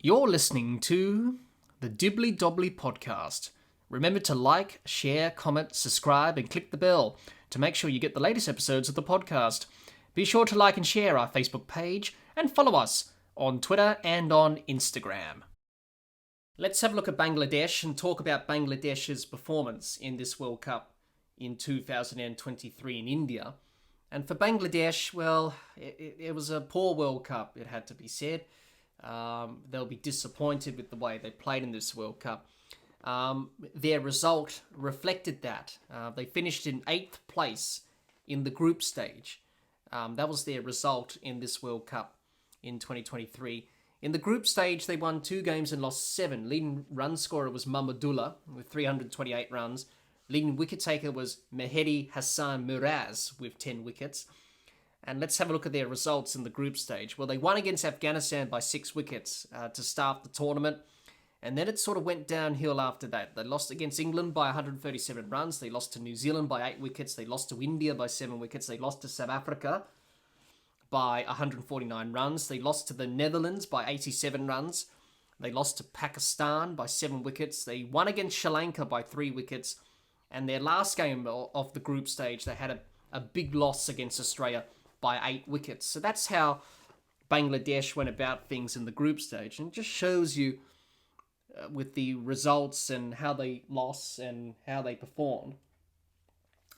You're listening to the Dibbly Dobbly Podcast. Remember to like, share, comment, subscribe, and click the bell to make sure you get the latest episodes of the podcast. Be sure to like and share our Facebook page and follow us on Twitter and on Instagram. Let's have a look at Bangladesh and talk about Bangladesh's performance in this World Cup in 2023 in India. And for Bangladesh, well, it was a poor World Cup, it had to be said. They'll be disappointed with the way they played in this World Cup. Their result reflected that. They finished in 8th place in the group stage. That was their result in this World Cup in 2023. In the group stage, they won 2 games and lost 7. Leading run scorer was Mahmudullah with 328 runs. Leading wicket taker was Mehdi Hassan Miraz with 10 wickets. And let's have a look at their results in the group stage. Well, they won against Afghanistan by 6 wickets to start the tournament. And then it sort of went downhill after that. They lost against England by 137 runs. They lost to New Zealand by 8 wickets. They lost to India by 7 wickets. They lost to South Africa by 149 runs. They lost to the Netherlands by 87 runs. They lost to Pakistan by 7 wickets. They won against Sri Lanka by 3 wickets. And their last game of the group stage, they had a big loss against Australia by 8 wickets. So that's how Bangladesh went about things in the group stage. And it just shows you with the results and how they lost and how they performed.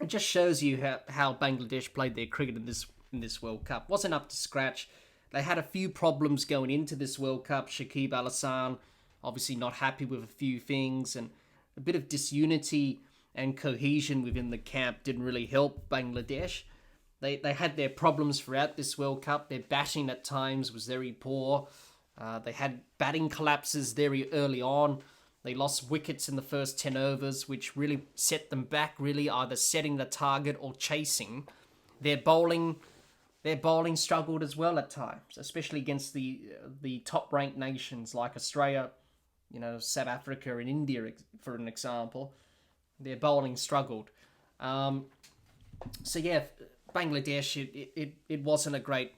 It just shows you how Bangladesh played their cricket in this World Cup. Wasn't up to scratch. They had a few problems going into this World Cup. Shakib Al Hasan obviously not happy with a few things, and a bit of disunity and cohesion within the camp didn't really help Bangladesh. They had their problems throughout this World Cup. Their batting at times was very poor. They had batting collapses very early on. They lost wickets in the first 10 overs, which really set them back, really either setting the target or chasing. Their bowling struggled as well at times, especially against the top-ranked nations like Australia, South Africa and India, for an example. Their bowling struggled. Bangladesh, it wasn't a great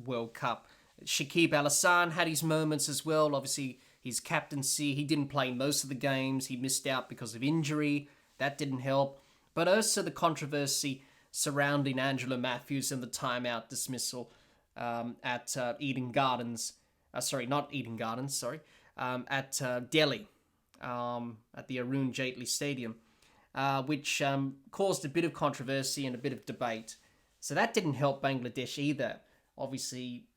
World Cup. Shakib Al Hasan had his moments as well. Obviously, his captaincy, he didn't play most of the games. He missed out because of injury. That didn't help. But also the controversy surrounding Angela Matthews and the timeout dismissal at Eden Gardens. At Delhi, at the Arun Jaitley Stadium, which caused a bit of controversy and a bit of debate. So that didn't help Bangladesh either. Obviously,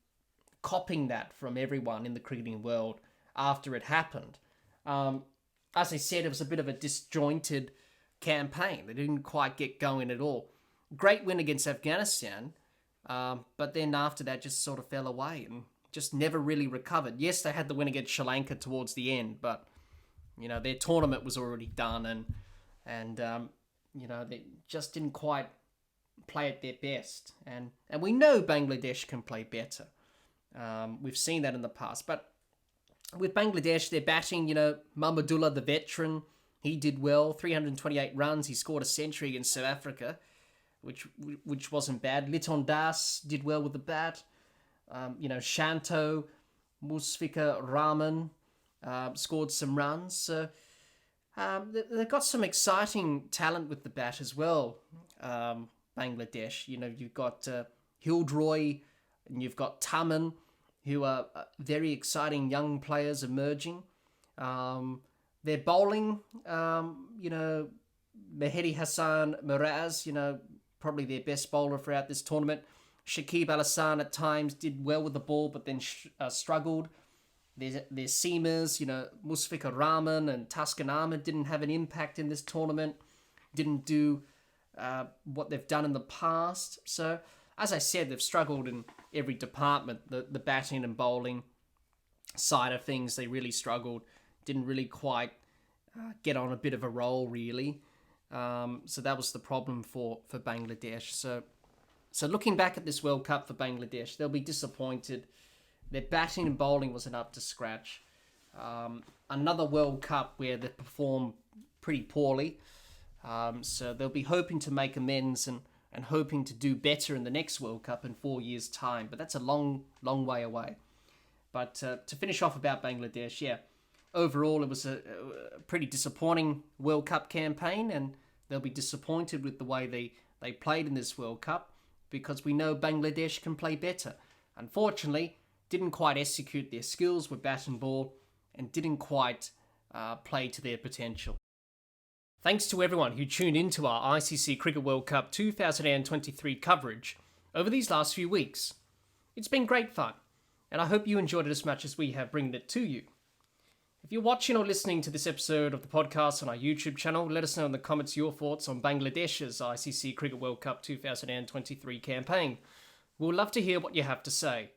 copying that from everyone in the cricketing world after it happened. As I said, it was a bit of a disjointed campaign. They didn't quite get going at all. Great win against Afghanistan, but then after that just sort of fell away and just never really recovered. Yes, they had the win against Sri Lanka towards the end, but their tournament was already done, and they just didn't quite play at their best. And we know Bangladesh can play better. We've seen that in the past. But with Bangladesh, their batting, Mahmudullah, the veteran, he did well. 328 runs. He scored a century against South Africa, which wasn't bad. Liton Das did well with the bat. Shanto, Musfika Rahman scored some runs. So they've got some exciting talent with the bat as well, Bangladesh. You've got Hildroy and you've got Taman, who are very exciting young players emerging. Their bowling, Mehdi Hassan Miraz, probably their best bowler throughout this tournament. Shakib Al Hasan at times did well with the ball, but then struggled. Their seamers, Musfika Rahman and Taskin Ahmed didn't have an impact in this tournament. Didn't do what they've done in the past. So, as I said, they've struggled in every department. The batting and bowling side of things, they really struggled. Didn't really quite get on a bit of a roll, really. So that was the problem for Bangladesh. So looking back at this World Cup for Bangladesh, they'll be disappointed. Their batting and bowling wasn't up to scratch. Another World Cup where they performed pretty poorly. So they'll be hoping to make amends and hoping to do better in the next World Cup in 4 years' time. But that's a long, long way away. But to finish off about Bangladesh, yeah, overall it was a pretty disappointing World Cup campaign, and they'll be disappointed with the way they played in this World Cup, because we know Bangladesh can play better. Unfortunately, didn't quite execute their skills with bat and ball, and didn't quite play to their potential. Thanks to everyone who tuned into our ICC Cricket World Cup 2023 coverage over these last few weeks. It's been great fun, and I hope you enjoyed it as much as we have bringing it to you. If you're watching or listening to this episode of the podcast on our YouTube channel, let us know in the comments your thoughts on Bangladesh's ICC Cricket World Cup 2023 campaign. We'll love to hear what you have to say.